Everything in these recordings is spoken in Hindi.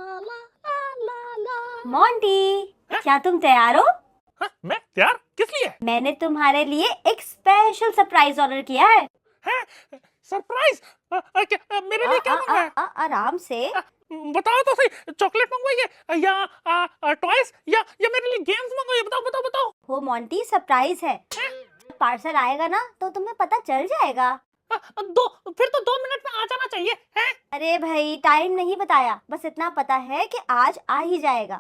ला ला ला ला ला। मोंटी, क्या तुम तैयार हो? हाँ, मैं तैयार? किस लिए? मैंने तुम्हारे लिए एक स्पेशल सरप्राइज ऑर्डर किया है। हैं? सरप्राइज? क्या मेरे लिए क्या मंगाया? आराम से। बताओ तो सही, चॉकलेट मंगवाई है या टॉयज या मेरे लिए गेम्स मंगवाई? बताओ बताओ बताओ। वो मोंटी, सरप्राइज है। पार्सल आएगा ना तो तुम्हें पता चल जाएगा। फिर तो 2 मिनट में आ जाना चाहिए है? अरे भाई, टाइम नहीं बताया, बस इतना पता है कि आज आ ही जाएगा।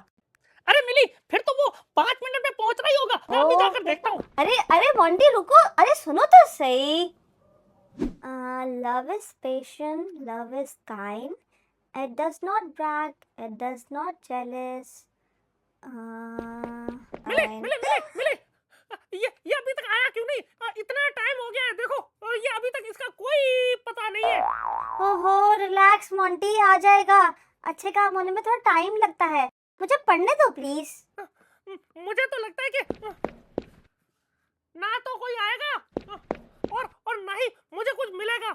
अरे मिली, फिर तो वो 5 मिनट में पहुंच रही होगा। मैं अभी जाकर देखता हूँ। अरे अरे मोंटी रुको, अरे सुनो तो सही। Love is patient, love is kind, it does not brag, it does not jealous. Mili Mili Mili Mili, ये अभी तक आया क्यों नहीं? इतना टाइम हो गया है, देखो ये अभी तक इसका कोई पता नहीं है। ओहो, रिलैक्स मोंटी, आ जाएगा। अच्छे काम होने में थोड़ा टाइम लगता है, मुझे पढ़ने दो प्लीज। मुझे तो लगता है कि ना तो कोई आएगा और ना ही मुझे कुछ मिलेगा।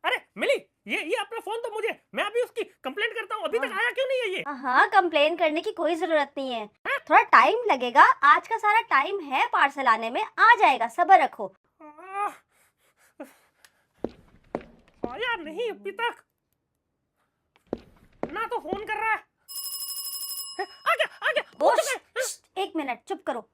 अरे मिली, ये अपना फोन तो मुझे, मैं अभी उसकी कंप्लेंट करता हूँ। अभी तक आया क्यों नहीं है ये? हाँ, कंप्लेन करने की कोई जरूरत नहीं है, थोड़ा टाइम लगेगा। आज का सारा टाइम है पार्सल आने में, आ जाएगा, सब्र रखो। आया नहीं अभी तक, ना तो फोन कर रहा है। आ गया हो चुका है। एक मिनट, चुप करो।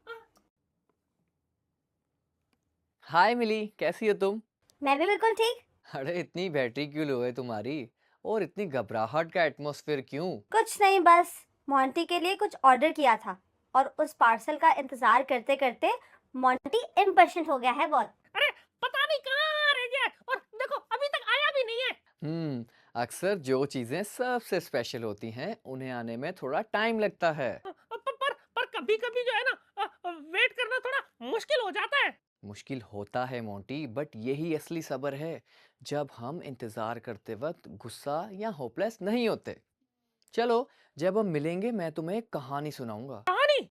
हाय मिली, कैसी हो तुम? मैं भी बिल्कुल ठीक। अरे इतनी बैटरी क्यों लो है तुम्हारी, और इतनी घबराहट का एटमॉस्फेयर क्यों? कुछ नहीं, बस मोंटी के लिए कुछ ऑर्डर किया था और उस पार्सल का इंतजार करते करते मोंटी इम्पेशेंट हो गया है बहुत। अरे पता नहीं कहाँ रह गया है, और देखो अभी तक आया भी नहीं है। अक्सर जो चीजें सबसे स्पेशल होती हैं उन्हें आने में थोड़ा टाइम लगता है। पर कभी कभी जो है ना, वेट करना थोड़ा मुश्किल हो जाता है। मुश्किल होता है मोंटी, बट यही असली सब्र है, जब हम इंतजार करते वक्त गुस्सा या होपलेस नहीं होते। चलो, जब हम मिलेंगे मैं तुम्हें एक कहानी सुनाऊंगा। कहानी?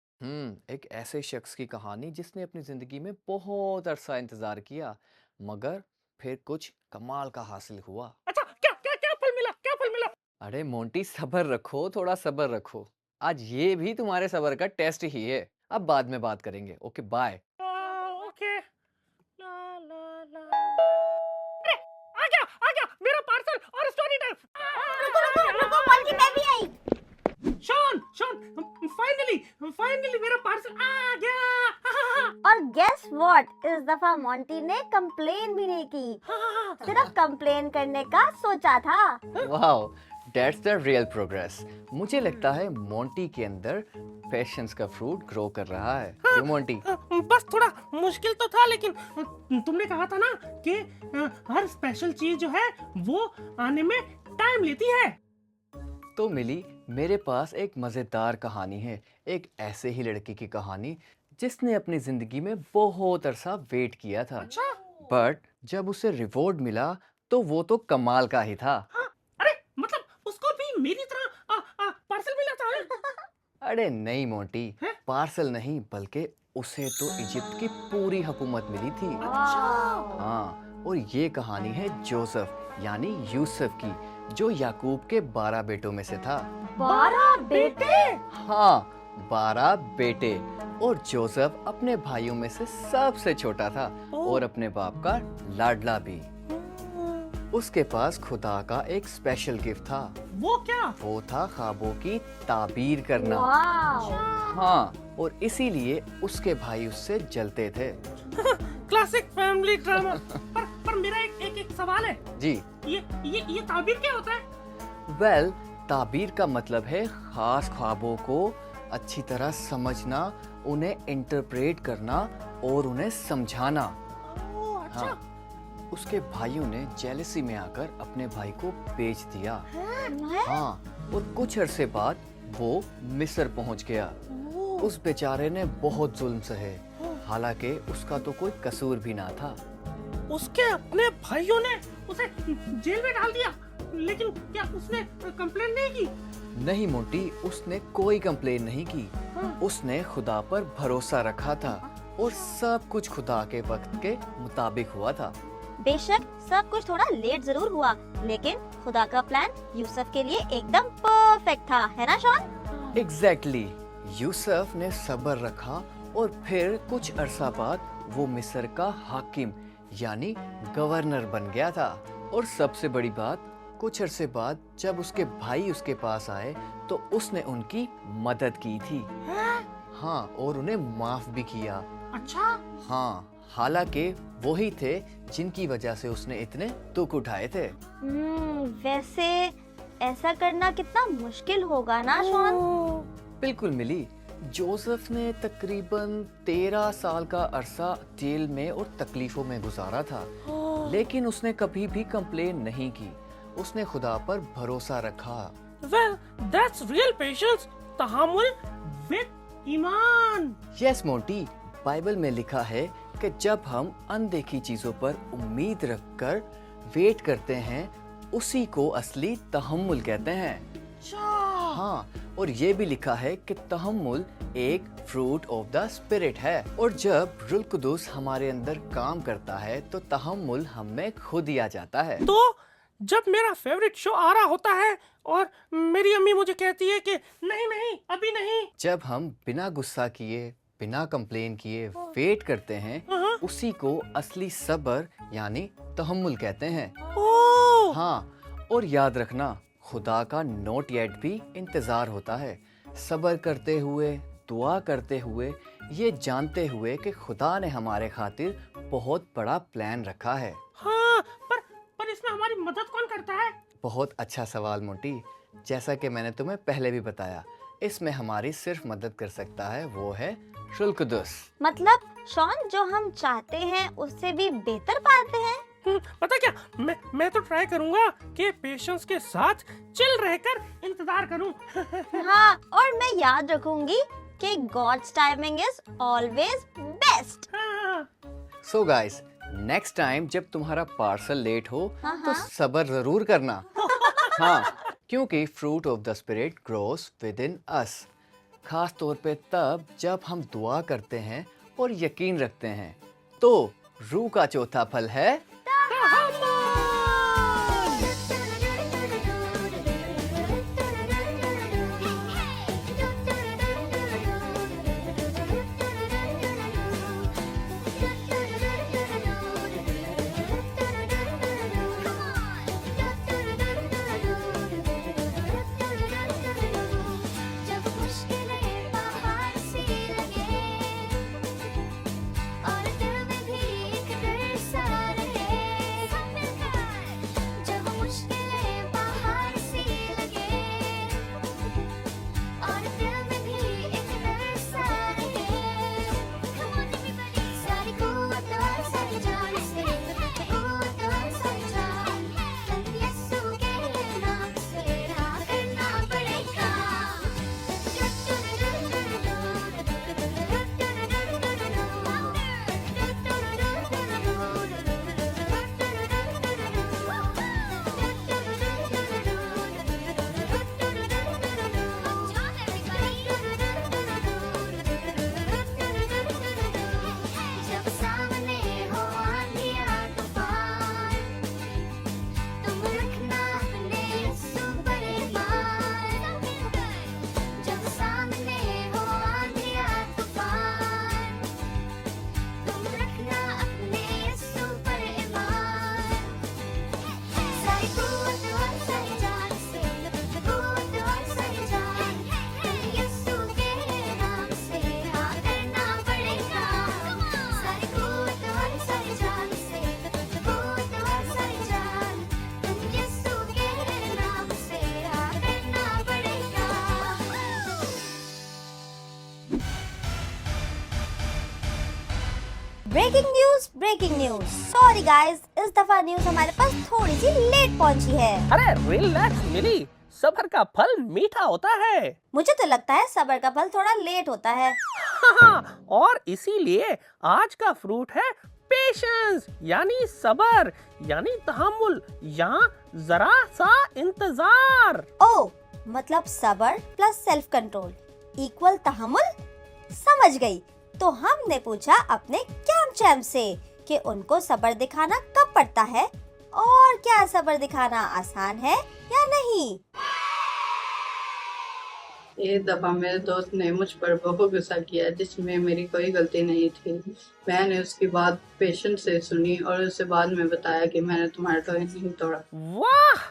एक ऐसे शख्स की कहानी जिसने अपनी जिंदगी में बहुत अरसा इंतजार किया, मगर फिर कुछ कमाल का हासिल हुआ। अच्छा, क्या क्या क्या फल मिला? क्या फल मिला? अरे मोंटी, सब्र रखो, थोड़ा सब्र रखो। आज ये भी तुम्हारे सब्र का टेस्ट ही है। अब बाद में बात करेंगे। Okay, bye. ओके। ला ला ला। अरे आ गया मेरा पार्सल और स्टोरी टाइम। रुको रुको रुको, मोंटी, मैं भी आई। शॉन शॉन, फाइनली मेरा पार्सल आ गया। और गेस व्हाट, इस दफा मोंटी ने कंप्लेन भी नहीं की, सिर्फ कंप्लेन करने का सोचा था। Wow, that's the real progress. मुझे लगता है मोंटी के अंदर पेशेंस का फ्रूट ग्रो कर रहा है। क्यों मोंटी? बस थोड़ा मुश्किल तो था, लेकिन तुमने कहा था ना कि हर स्पेशल चीज जो है वो आने में टाइम लेती है। तो मिली, मेरे पास एक मजेदार कहानी है, एक ऐसे ही लड़के की कहानी जिसने अपनी जिंदगी में बहुत अरसा वेट किया था। अच्छा। बट जब उसे रिवॉर्ड मिला तो वो तो कमाल का ही था। हाँ, अरे मतलब उसको भी मेरी तरह पार्सल मिला था? अरे नहीं मोंटी, हैं? पार्सल नहीं, बल्कि उसे तो इजिप्ट की पूरी हुकूमत मिली थी। अच्छा। हाँ, और ये कहानी है जोसेफ यानी यूसुफ की, जो याकूब के 12 बेटों में से था। 12 बेटे? हाँ, 12 बेटे, और जोसेफ अपने भाइयों में से सबसे छोटा था और अपने बाप का लाडला भी। उसके पास खुदा का एक स्पेशल गिफ्ट था। वो क्या? वो था ख्वाबों की ताबीर करना। वाओ। हाँ, और इसीलिए उसके भाई उससे जलते थे। Classic family drama. पर मेरा एक सवाल है जी। ये ताबीर क्या होता है? वेल, ताबीर का मतलब है खास ख्वाबों को अच्छी तरह समझना, उन्हें इंटरप्रेट करना और उन्हें समझाना। ओह, अच्छा। हाँ, उसके भाइयों ने जेलसी में आकर अपने भाई को बेच दिया। हाँ, और कुछ अरसे बाद वो मिस्र पहुंच गया। उस बेचारे ने बहुत जुल्म सहे, हालांकि उसका तो कोई कसूर भी ना था। उसके अपने भाइयों ने उसे जेल में डाल दिया, लेकिन क्या उसने कंप्लेन नहीं की? नहीं मोंटी, उसने कोई कंप्लेन नहीं की। उसने खुदा पर भरोसा रखा था और सब कुछ खुदा के वक्त के मुताबिक हुआ था। बेशक सब कुछ थोड़ा लेट जरूर हुआ, लेकिन खुदा का प्लान यूसुफ के लिए एकदम परफेक्ट था, है ना शॉन? एग्जैक्टली यूसुफ ने सब्र रखा और फिर कुछ अरसा बाद वो मिस्र का हाकिम यानी गवर्नर बन गया था। और सबसे बड़ी बात, कुछ अरसे बाद जब उसके भाई उसके पास आए तो उसने उनकी मदद की थी। हाँ, और उन्हें माफ भी किया। अच्छा, हाँ, हालांकि वही थे जिनकी वजह से उसने इतने दुख उठाए थे। वैसे ऐसा करना कितना मुश्किल होगा ना शॉन? बिल्कुल मिली। जोसेफ ने तकरीबन 13 साल का अरसा जेल में और तकलीफों में गुजारा था, लेकिन उसने कभी भी कंप्लेन नहीं की। उसने खुदा पर भरोसा रखा। well, that's real patience, तहम्मुल with ईमान। यस मोंटी, बाइबल में लिखा है कि जब हम अनदेखी चीजों पर उम्मीद रखकर वेट करते हैं, उसी को असली तहम्मुल कहते हैं। हाँ, और ये भी लिखा है कि तहम्मुल एक फ्रूट ऑफ द स्पिरिट है, और जब रूह कुदूस हमारे अंदर काम करता है तो तहम्मुल हमें खुद ही आ जाता है। तो जब मेरा फेवरेट शो आ रहा होता है और मेरी अम्मी मुझे कहती है कि नहीं नहीं अभी नहीं, जब हम बिना गुस्सा किए, बिना कंप्लेन किए वेट करते हैं, उसी को असली सब्र यानी तहम्मुल कहते हैं। ओह, हाँ, और याद रखना, खुदा का नॉट येट भी इंतजार होता है। सब्र करते हुए, दुआ करते हुए, ये जानते हुए कि खुदा ने हमारे खातिर बहुत बड़ा प्लान रखा है। हाँ, पर इसमें हमारी मदद कौन करता है? बहुत अच्छा सवाल मोंटी। जैसा कि मैंने तुम्हें पहले भी बताया, इसमें हमारी सिर्फ मदद कर सकता है वो है रूह कुदूस। मतलब शॉन, जो हम चाहते हैं उससे भी बेहतर पाते हैं। पता क्या, मैं तो ट्राई करूंगा कि पेशेंस के साथ चिल रहकर इंतजार करूं। हाँ, और मैं याद रखूंगी कि God's timing is always best. So guys, next time जब तुम्हारा पार्सल लेट हो तो हाँ। सब्र जरूर करना। हाँ, क्योंकि fruit of the spirit grows within us. खास तौर पे तब जब हम दुआ करते हैं और यकीन रखते हैं। तो रूह का चौथा फल है ब्रेकिंग न्यूज। सॉरी गाइस, इस दफा न्यूज हमारे पास थोड़ी सी लेट पहुंची है। अरे रिलैक्स मिली, सब्र का फल मीठा होता है। मुझे तो लगता है सब्र का फल थोड़ा लेट होता है। हाँ, और इसीलिए आज का फ्रूट है पेशेंस यानी सब्र यानी तहम्मुल, यहाँ जरा सा इंतजार। ओ, मतलब सब्र प्लस सेल्फ कंट्रोल इक्वल तहम्मुल। समझ गई। तो हमने पूछा अपने कैंप चैम्प से कि उनको सब्र दिखाना कब पड़ता है और क्या सब्र दिखाना आसान है या नहीं। एक दफा मेरे दोस्त ने मुझ पर बहुत गुस्सा किया जिसमें मेरी कोई गलती नहीं थी। मैंने उसकी बात पेशेंस से सुनी और उससे बाद में बताया कि मैंने तुम्हारा टॉय नहीं तोड़ा। वाह,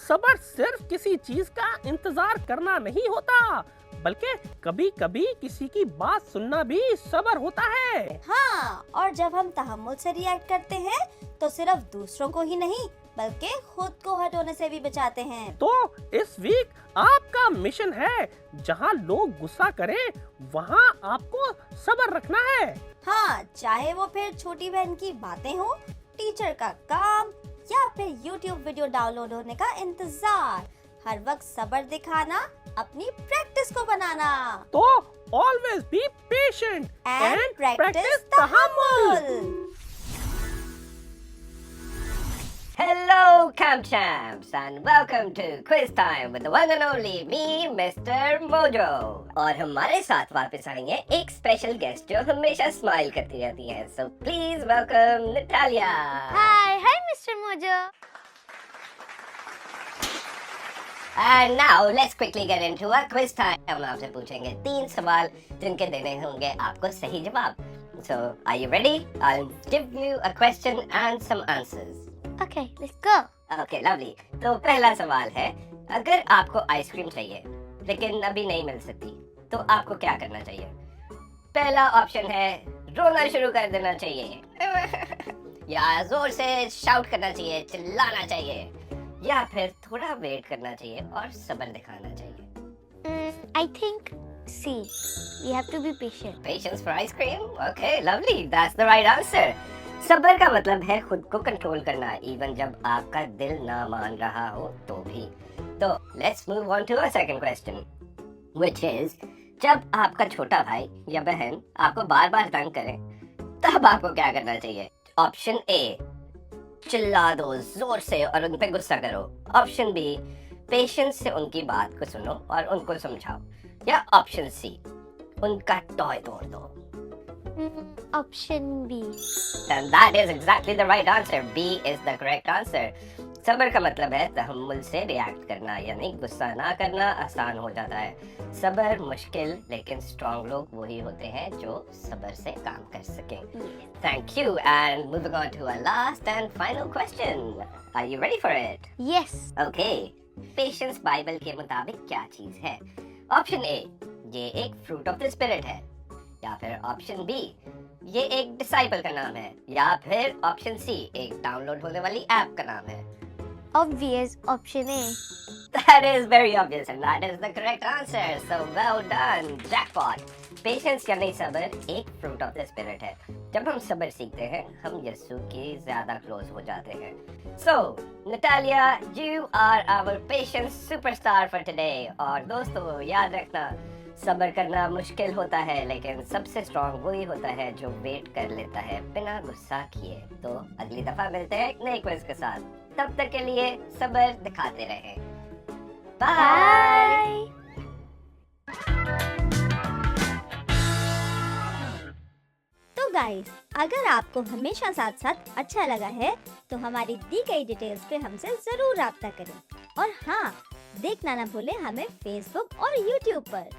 सब्र सिर्फ किसी चीज का इंतजार करना नहीं होता, बल्कि कभी कभी किसी की बात सुनना भी सब्र होता है। हाँ, और जब हम तहम्मुल से रिएक्ट करते हैं तो सिर्फ दूसरों को ही नहीं बल्कि खुद को हर्ट होने से भी बचाते हैं। तो इस वीक आपका मिशन है, जहाँ लोग गुस्सा करें वहाँ आपको सब्र रखना है। हाँ, चाहे वो फिर छोटी बहन की बातें हो, टीचर का काम या फिर YouTube वीडियो डाउनलोड होने का इंतजार, हर वक्त सब्र दिखाना अपनी प्रैक्टिस को बनाना। तो always be patient and practice तहम्मुल। Hello, Camp Champs, and welcome to Quiz Time with the one and only me, Mr. Mojo. और हमारे साथ वापस आएंगे एक स्पेशल गेस्ट जो हमेशा स्माइल करती रहती है। So please welcome Natalia. Hi, Mr. Mojo. And now let's quickly get into our quiz time. हम आपसे पूछेंगे 3 सवाल जिनके देने होंगे आपको सही जवाब. So are you ready? I'll give you a question and some answers. Okay, let's go. Okay, lovely. तो पहला सवाल है, अगर आपको आइसक्रीम चाहिए लेकिन अभी नहीं मिल सकती तो आपको क्या करना चाहिए? पहला ऑप्शन है रोना शुरू कर देना चाहिए या जोर से शाउट करना चाहिए, चिल्लाना चाहिए, या फिर थोड़ा वेट करना चाहिए और सब्र दिखाना चाहिए। I think C. We have to be patient. Patience for ice cream? Okay, lovely. That's the right answer. सब्र का मतलब है खुद को कंट्रोल करना, इवन जब आपका दिल ना मान रहा हो तो भी। तो let's move on to a second question, which is जब आपका छोटा भाई या बहन आपको बार बार तंग करे तब आपको क्या करना चाहिए? ऑप्शन ए, चिल्ला दो जोर से और उन पे गुस्सा करो। ऑप्शन बी, पेशेंस से उनकी बात को सुनो और उनको समझाओ। या ऑप्शन सी, उनका टॉय तोड़ दो। Option B. And that is exactly the right answer. B is the correct answer. सब्र का मतलब है तहम्मुल से रिएक्ट करना, यानी गुस्सा ना करना आसान हो जाता है। सब्र मुश्किल लेकिन स्ट्रॉन्ग लोग वही होते हैं जो सब्र से काम कर सकें। Thank you, and moving on to our last and final question. Are you ready for it? Yes. Okay. Patience Bible के मुताबिक क्या चीज है? ऑप्शन ए, ये एक फ्रूट ऑफ द स्पिरिट है, या फिर ऑप्शन बी, ये एक डिसाइपल का नाम है, या फिर ऑप्शन सी, एक डाउनलोड होने वाली ऐप का नाम है। Obvious. Option A. That is very obvious and that is the correct answer. So well done, jackpot. Patience यानी सब्र एक फ्रूट ऑफ द स्पिरिट है। जब हम सब्र सीखते हैं हम यीशु के ज्यादा क्लोज हो जाते हैं। So Natalia, you are our patience superstar for today. और दोस्तों याद रखना, सब्र करना मुश्किल होता है लेकिन सबसे स्ट्रॉन्ग वही होता है जो वेट कर लेता है बिना गुस्सा किए। तो अगली दफा मिलते हैं एक नए क्विज के साथ, तब तक के लिए सब्र दिखाते रहें। बाय। तो गाइस, अगर आपको हमेशा साथ साथ अच्छा लगा है तो हमारी दी गई डिटेल्स पे हमसे जरूर राब्ता करें। और हाँ, देखना ना भूलें हमें फेसबुक और यूट्यूब पर।